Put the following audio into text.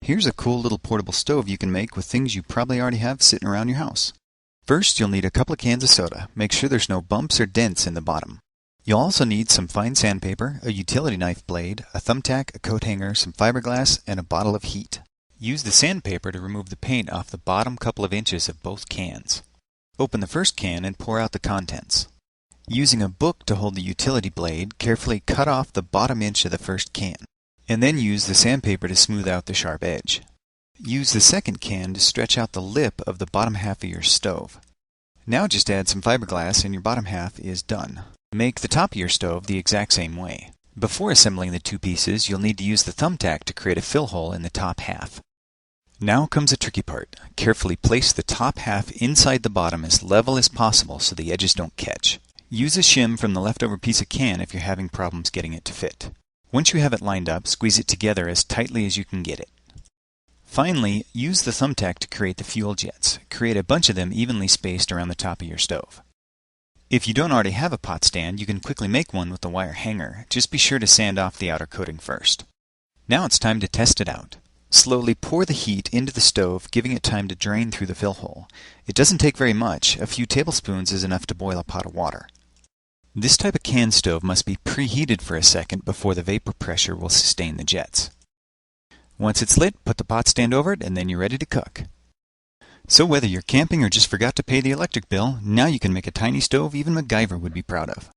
Here's a cool little portable stove you can make with things you probably already have sitting around your house. First, you'll need a couple of cans of soda. Make sure there's no bumps or dents in the bottom. You'll also need some fine sandpaper, a utility knife blade, a thumbtack, a coat hanger, some fiberglass, and a bottle of heat. Use the sandpaper to remove the paint off the bottom couple of inches of both cans. Open the first can and pour out the contents. Using a book to hold the utility blade, carefully cut off the bottom inch of the first can, and then use the sandpaper to smooth out the sharp edge. Use the second can to stretch out the lip of the bottom half of your stove. Now just add some fiberglass and your bottom half is done. Make the top of your stove the exact same way. Before assembling the two pieces, you'll need to use the thumbtack to create a fill hole in the top half. Now comes the tricky part. Carefully place the top half inside the bottom as level as possible so the edges don't catch. Use a shim from the leftover piece of can if you're having problems getting it to fit. Once you have it lined up, squeeze it together as tightly as you can get it. Finally, use the thumbtack to create the fuel jets. Create a bunch of them evenly spaced around the top of your stove. If you don't already have a pot stand, you can quickly make one with a wire hanger. Just be sure to sand off the outer coating first. Now it's time to test it out. Slowly pour the heat into the stove, giving it time to drain through the fill hole. It doesn't take very much. A few tablespoons is enough to boil a pot of water. This type of can stove must be preheated for a second before the vapor pressure will sustain the jets. Once it's lit, put the pot stand over it, and then you're ready to cook. So whether you're camping or just forgot to pay the electric bill, now you can make a tiny stove even MacGyver would be proud of.